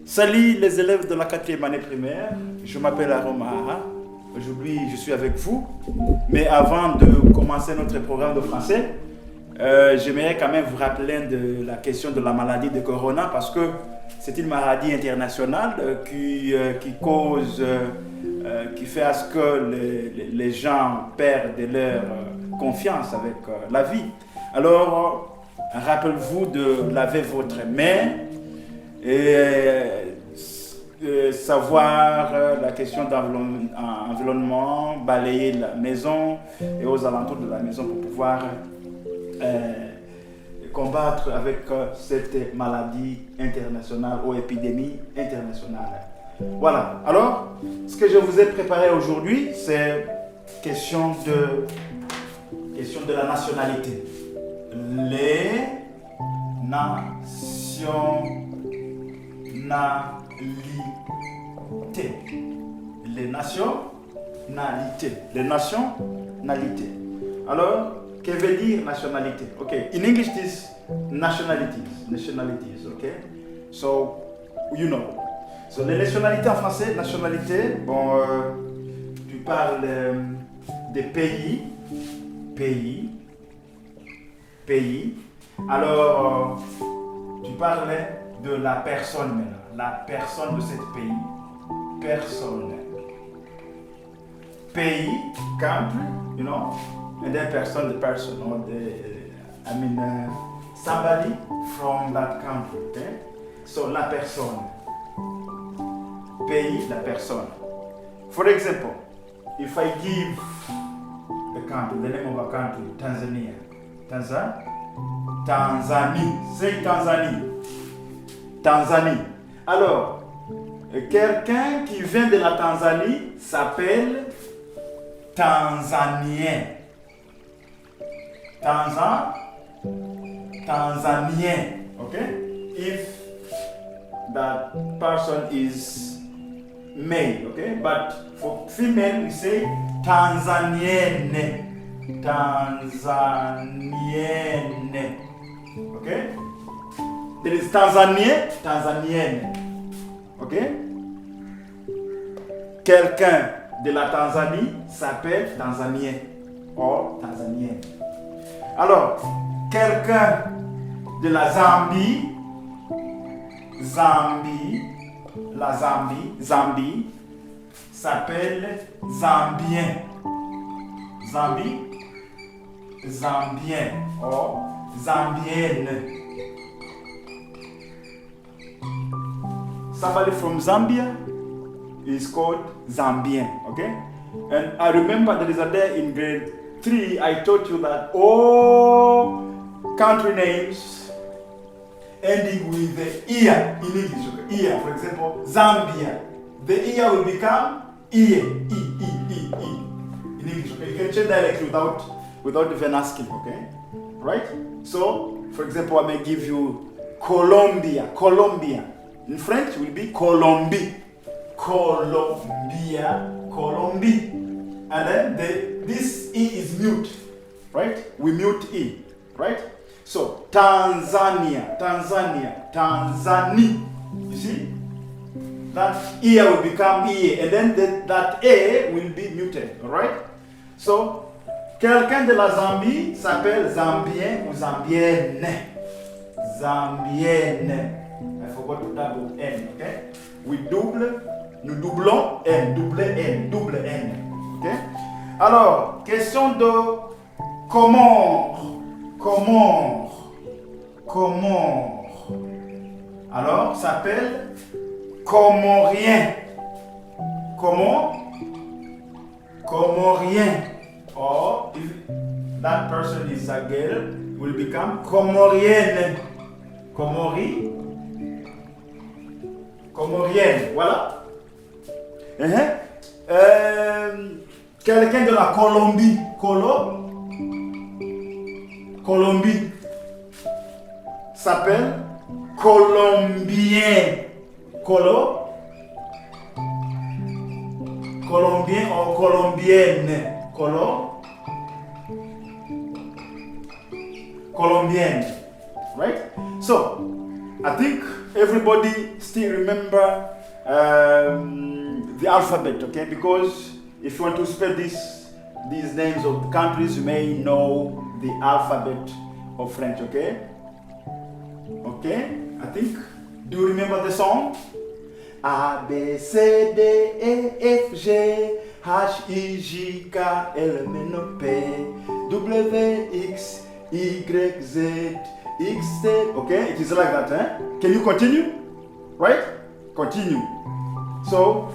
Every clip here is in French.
Salut les élèves de la 4e année primaire, je m'appelle Aaron Mahara. Aujourd'hui, je suis avec vous. Mais avant de commencer notre programme de français, j'aimerais quand même vous rappeler de la question de la maladie de Corona parce que c'est une maladie internationale qui cause, qui fait à ce que les gens perdent leur confiance avec la vie. Alors, rappelez-vous de laver votre main et savoir la question d'environnement, balayer la maison et aux alentours de la maison pour pouvoir combattre avec cette maladie internationale ou épidémie internationale. Voilà. Alors, ce que je vous ai préparé aujourd'hui, c'est question de la nationalité. Les nationalités. Les nationalités. Les nationalités. Alors, que veut dire nationalité? Okay, in English it is nationalities, okay? So, you know. So, les nationalités en français, nationalité, bon, tu parles des pays. Alors, tu parlais de la personne maintenant, la personne de ce pays. Personne. Pays, country, you know, and then person, the person, or somebody from that country, okay? So, la personne. Pays, la personne. For example, if I give the country, the name of a country, Tanzania. Tanzanie. Say Tanzanie. Tanzanie. Alors, quelqu'un qui vient de la Tanzanie s'appelle Tanzanien. Tanzanien. Okay? If that person is male, okay? But for female, we say Tanzanienne. Tanzanienne. Okay? There is Tanzanien, Tanzanienne. Okay? Quelqu'un de la Tanzanie s'appelle Tanzanien ou Tanzanienne. Alors, quelqu'un de la Zambie, Zambie s'appelle Zambien. Zambien ou Zambienne. Somebody from Zambia is called Zambien, okay? And I remember there is a day in grade 3, I taught you that all country names ending with the ear in English, okay? Ear, for example, Zambia. The ear will become ear, in English, okay? You can change directly without even asking, okay? Right? So, for example, I may give you Colombia. In French, it will be Colombie. Colombie. And then this E is mute, right? We mute E, right? So, Tanzania. You see? That E will become E, and then that A will be muted, all right? So, quelqu'un de la Zambie s'appelle Zambien ou Zambienne. Zambienne. I forgot to double N, okay? Nous doublons N, double N, okay? Alors, question de Comores. Alors, s'appelle Comorien. Comorien. Or, if that person is a girl, will become Comorienne. Comorienne, voilà. Quelqu'un de la Colombie. Colombie s'appelle Colombien. Colombien ou Colombienne. Colombienne. Right? So, I think everybody still remember the alphabet, okay? Because if you want to spell these names of countries, you may know the alphabet of French, okay? Okay, I think. Do you remember the song? A, B, C, D, E, F, G, H, I, J, K, L, M, N, P, W, X, Y, Z, X, T. Okay, it is like that, eh? Can you continue? Right? Continue. So,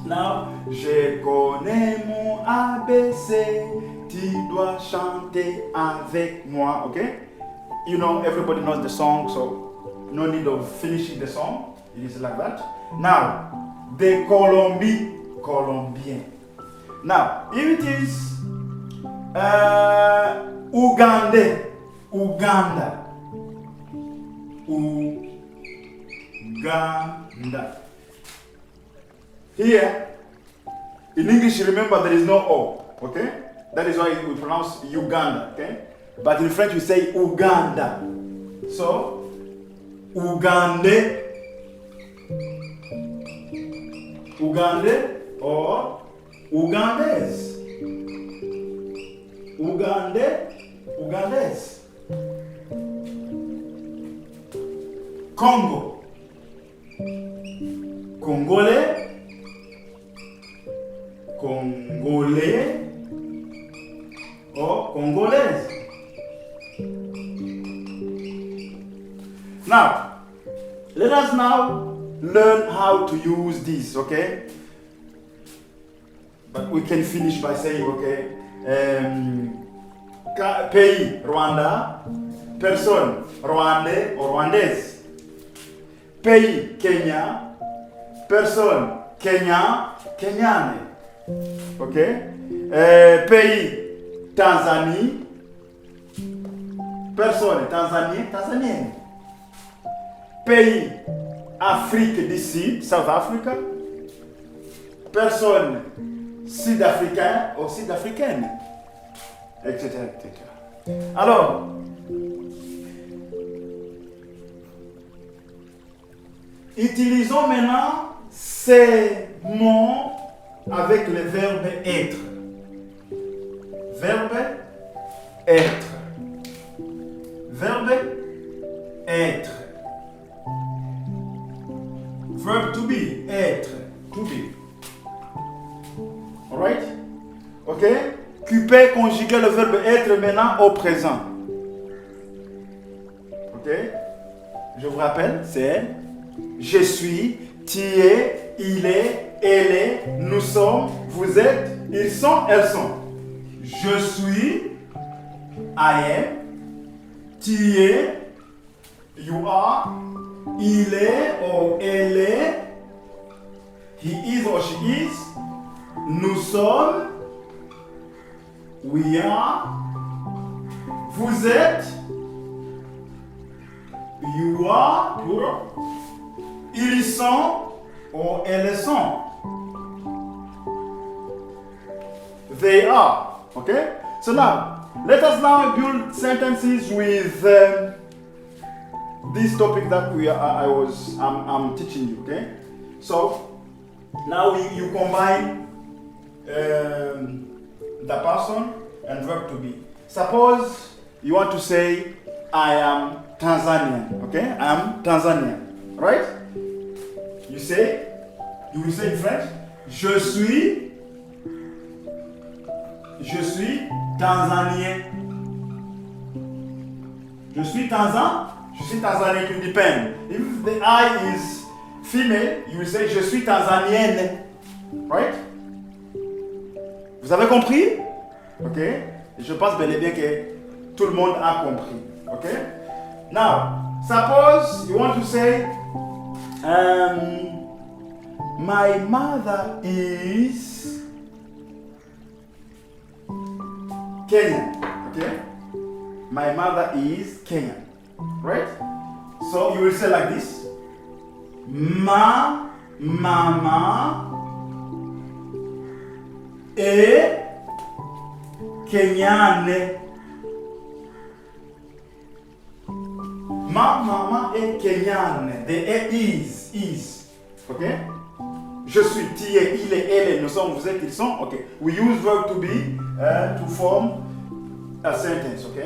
now, je connais mon ABC, tu dois chanter avec moi, okay? You know, everybody knows the song, so no need of finishing the song. It is like that. Now, the Colombie, Colombien. Now, if it is Uganda, Uganda, Uganda. Here, in English, remember there is no O, okay? That is why we pronounce Uganda, okay? But in French, we say Uganda. So, Uganda, Uganda or Ugandese. Uganda, Ugandese. Congo, Congolais, Congolais or Congolaise. Now, let us now learn how to use this, okay? But we can finish by saying, okay, pays, Rwanda, personne, Rwandais or Rwandaise. Pays, Kenya, personne, Kenya, Kenyane. Okay? Pays, Tanzanie, personne, Tanzanien, Tanzanienne. Pays, Afrique du Sud, South Africa, personne, Sud-Africain ou Sud-Africaine, etc., etc. Alors, utilisons maintenant ces mots avec le verbe être. Verbe être. Verbe être. Verb to be, être, to be. Alright? Ok? Tu peux conjuguer le verbe être maintenant au présent. Ok? Je vous rappelle, c'est je suis, tu es, il est, elle est, nous sommes, vous êtes, ils sont, elles sont. Je suis, I am, tu es, you are, il est ou elle est, he is or she is, nous sommes, we are, vous êtes, you are, plural, ils sont ou elles sont. They are. Okay? So now, let us now build sentences with this topic that I'm teaching you. Okay? So now you combine the person and verb to be. Suppose you want to say, I am Tanzanian. Okay? I am Tanzanian. Right? You will say in French, je suis Tanzanien. Je suis Tanzanien, it will depend. If the I is female, you will say je suis Tanzanienne. Right? Vous avez compris? Ok? Et je pense bel et bien que tout le monde a compris. Ok? Now, suppose you want to say, my mother is Kenyan. Okay? My mother is Kenyan. Right? So you will say like this. Ma maman est Kenyane. Ma maman est kenyane. The est is. Ok? Je suis, tu es, il est, elle est, nous sommes, vous êtes, ils sont. Ok. We use verb to be to form a sentence. Ok?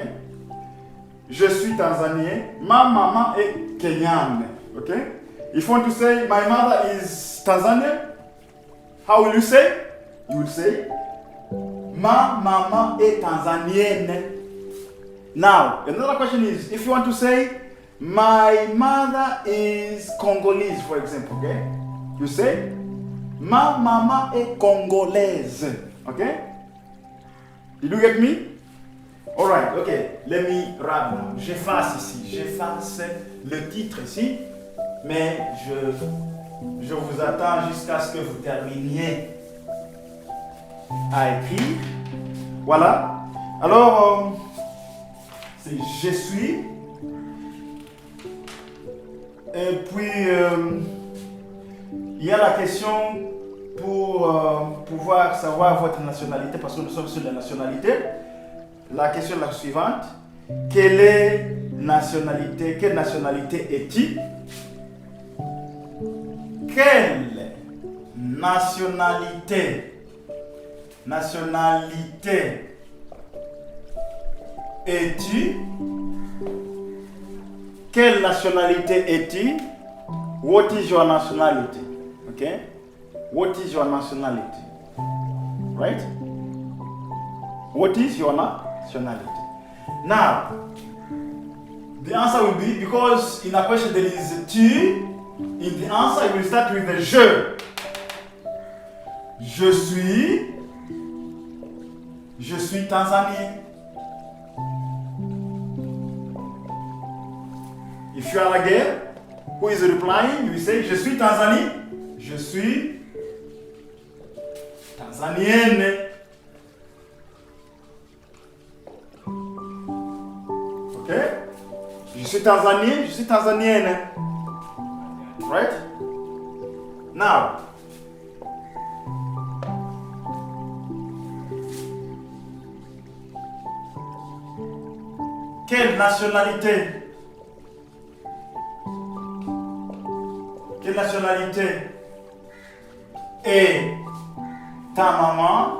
Je suis tanzanien. Ma maman est kenyane. Ok? If you want to say my mother is Tanzanian, how will you say? You will say ma maman est tanzanienne. Now, another question is, if you want to say, my mother is Congolese, for example, okay? You say, ma maman est congolaise, okay? Did you get me? Alright, okay, let me wrap now. J'efface le titre ici, mais je vous attends jusqu'à ce que vous terminiez à écrire. Voilà. Alors, c'est je suis. Et puis, il y a la question pour pouvoir savoir votre nationalité, parce que nous sommes sur la nationalité. La question est la suivante. Quelle nationalité es-tu? Quelle nationalité es-tu? Quelle nationalité es-tu? What is your nationality? Okay? What is your nationality? Right? What is your nationality? Now, the answer will be, because in a question there is tu, in the answer you will start with the je. Je suis tanzanien. If you are again, who is replying, you will say, je suis tanzanien. Je suis tanzanienne. Ok? Je suis tanzanien, je suis tanzanienne. Right? Now, quelle nationalité? Quelle nationalité est ta maman?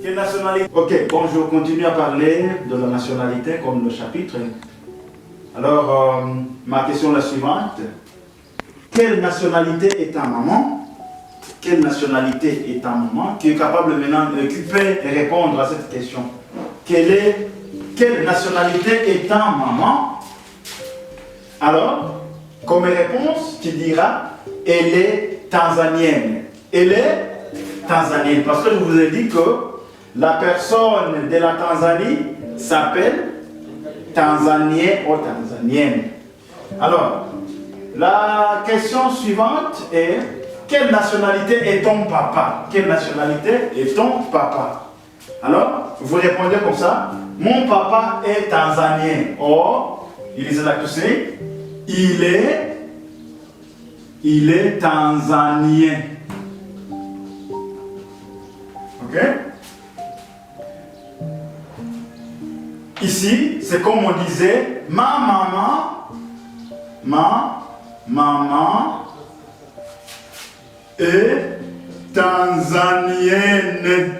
Quelle nationalité? Ok, bon, je continue à parler de la nationalité comme le chapitre. Alors, ma question est la suivante. Quelle nationalité est ta maman? Quelle nationalité est ta maman? Qui est capable maintenant, qui peut répondre à cette question? Quelle nationalité est ta maman? Alors, comme réponse, tu diras, elle est tanzanienne. Elle est tanzanienne. Parce que je vous ai dit que la personne de la Tanzanie s'appelle tanzanien ou tanzanienne. Alors, la question suivante est, quelle nationalité est ton papa? Quelle nationalité est ton papa? Alors, vous répondez comme ça. Mon papa est tanzanien. Or, il is like to say, il est tanzanien. Ok? Ici, c'est comme on disait, ma maman est tanzanienne.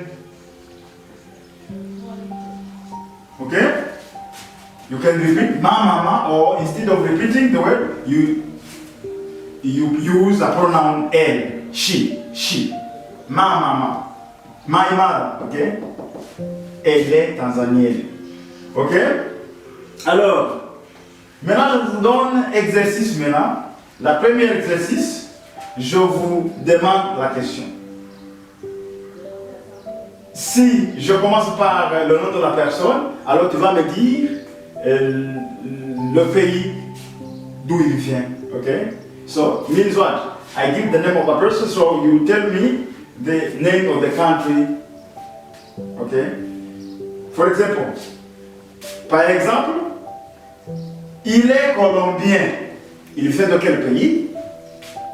Okay? You can repeat ma mama, or instead of repeating the word, you use a pronoun elle, she. Ma mama, my mother, okay? Elle est tanzanienne. Ok? Alors, maintenant je vous donne exercice maintenant. La première exercice, je vous demande la question. Si je commence par le nom de la personne, alors tu vas me dire le pays d'où il vient. Okay? So, means what? I give the name of a person, so you tell me the name of the country. Okay? For example, par exemple, il est colombien. Il vient de quel pays?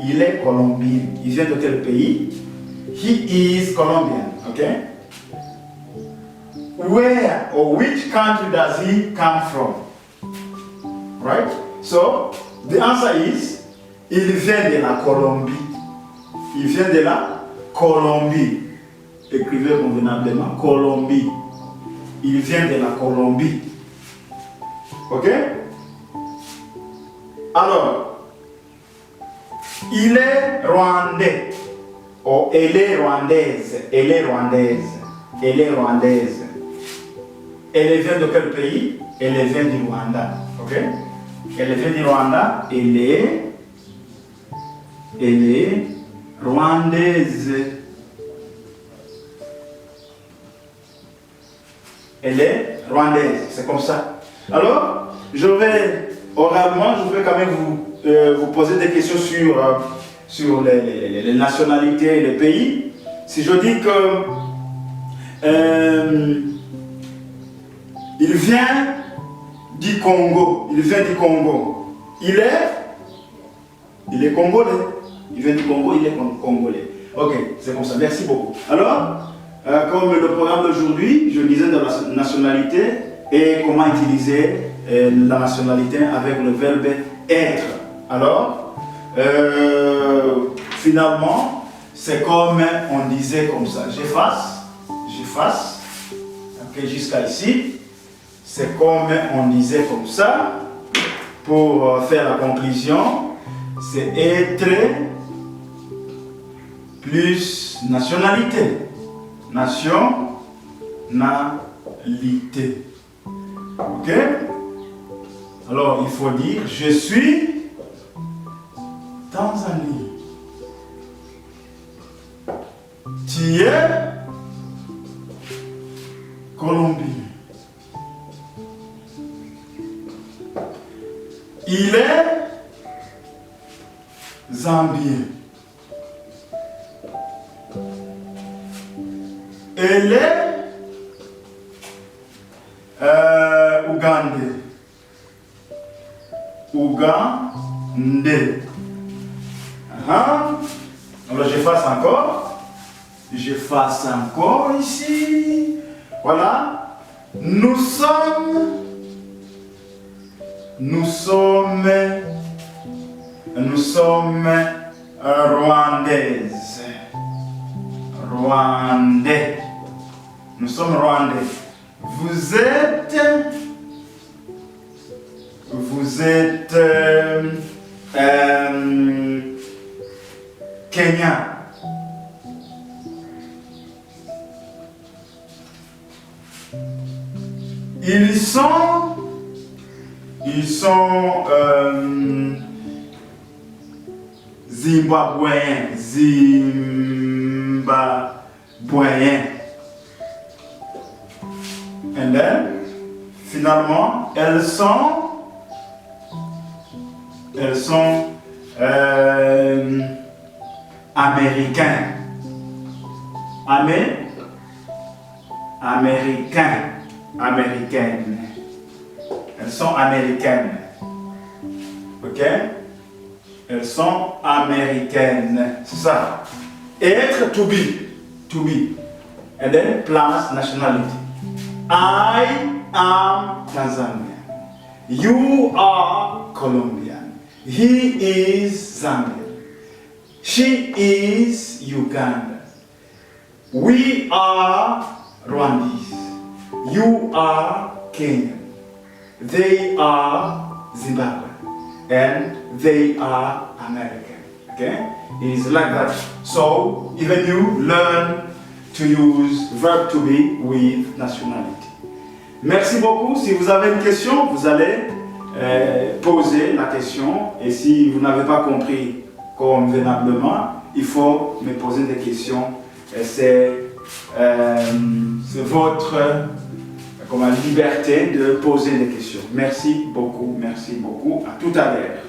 Il est colombien. Il vient de quel pays? He is Colombian. Okay? where or which country does he come from? Right? So, the answer is, il vient de la Colombie. Il vient de la Colombie. Écrivez convenablement, Colombie. Il vient de la Colombie. Ok? Alors, il est rwandais. Ou elle est rwandaise. Elle est rwandaise. Elle est rwandaise. Elle vient de quel pays? Elle vient du Rwanda. Ok? Elle vient du Rwanda. Elle est rwandaise. Elle est rwandaise. C'est comme ça. Alors, oralement, je vais quand même vous poser des questions sur les nationalités et les pays. Si je dis que il vient du Congo, il est congolais. Il vient du Congo, il est congolais. Ok, c'est comme ça. Merci beaucoup. Alors, comme le programme d'aujourd'hui, je disais de la nationalité et comment utiliser la nationalité avec le verbe être. Alors, finalement, c'est comme on disait comme ça. J'efface, ok, jusqu'à ici. C'est comme on disait comme ça. Pour faire la conclusion, c'est être plus nationalité. Nationalité. Ok? Alors, il faut dire je suis Tanzanie. Tu es Colombie. Il est Zambien. Elle est Ougandais. Alors j'efface encore ici. Voilà. Nous sommes rwandaises. Rwandais. Nous sommes rwandais. Vous êtes Kenya. Ils sont Zimbabwéens. And then, finalement, elles sont américains. Américaines. Elles sont américaines. Ok? Elles sont américaines. C'est ça. Être, to be. And then, plus nationality. I am Tanzanian. You are Colombian. He is Zambian. She is Ugandan. We are Rwandese. You are Kenyan. They are Zimbabwean. And they are American. Okay? It is like that. So, even you learn to use verb to be with nationality. Merci beaucoup. Si vous avez une question, vous allez poser la question. Et si vous n'avez pas compris convenablement, il faut me poser des questions. C'est votre liberté de poser des questions. Merci beaucoup. À tout à l'heure.